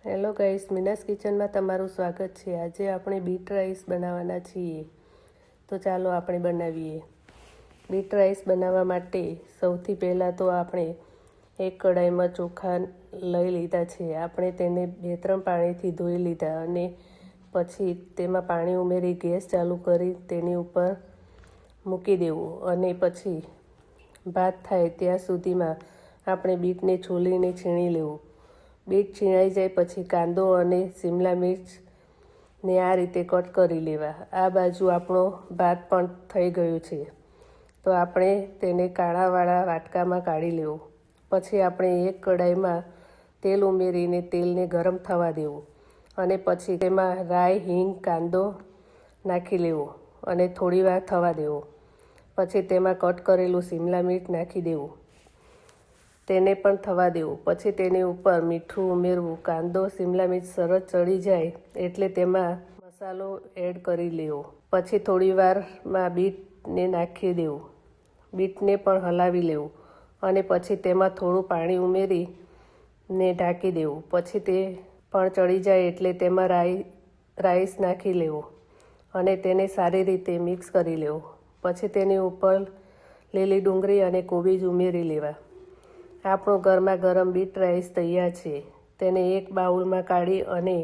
Hello guys, Meena's કિચનમાં તમારું સ્વાગત છે। આજે આપણે બીટ રાઈસ બનાવવાના છીએ, તો ચાલો આપણે બનાવીએ। બીટ રાઈસ બનાવવા માટે સૌથી પહેલાં તો આપણે એક કઢાઈમાં ચોખા લઈ લીધા છે। આપણે તેને 2-3 પાણીથી ધોઈ લીધા અને પછી તેમાં પાણી ઉમેરી ગેસ ચાલુ કરી તેની ઉપર મૂકી દેવું અને પછી ભાત થાય ત્યાં સુધીમાં આપણે બીટને છોલીને છીણી લેવું। બીટ છીણાઈ જાય પછી કાંદો અને શિમલા મિર્ચને આ રીતે કટ કરી લેવા। આ બાજુ આપણો ભાત પણ થઈ ગયો છે, તો આપણે તેને કાણાવાળા વાટકામાં કાઢી લેવું। પછી આપણે એક કઢાઈમાં તેલ ઉમેરીને તેલને ગરમ થવા દેવું અને પછી તેમાં રાઈ, હિંગ, કાંદો નાખી લેવો અને થોડીવાર થવા દેવો। પછી તેમાં કટ કરેલું શિમલા મિર્ચ નાખી દેવું, તેને પણ થવા દેવું। પછી તેની ઉપર મીઠું ઉમેરવું। કાંદો, શિમલા મિર્ચ સરસ ચડી જાય એટલે તેમાં મસાલો એડ કરી લેવો। પછી થોડીવારમાં બીટને નાખી દેવું, બીટને પણ હલાવી લેવું અને પછી તેમાં થોડું પાણી ઉમેરીને ઢાંકી દેવું। પછી તે પણ ચડી જાય એટલે તેમાં રાઈસ નાખી લેવો અને તેને સારી રીતે મિક્સ કરી લેવો। પછી તેની ઉપર લીલી ડુંગળી અને કોબીજ ઉમેરી લેવા। આપણો ગરમા ગરમ બીટ રાઈસ તૈયાર છે। તેને એક બાઉલમાં કાઢી અને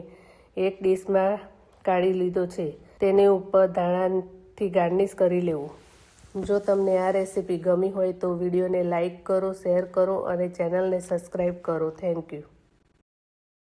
એક ડીશમાં કાઢી લીધો છે। તેની ઉપર ધાણાથી ગાર્નિશ કરી લેવું। જો તમને આ રેસીપી ગમી હોય તો વિડીયોને લાઈક કરો, શેર કરો અને ચેનલને સબસ્ક્રાઈબ કરો। Thank you.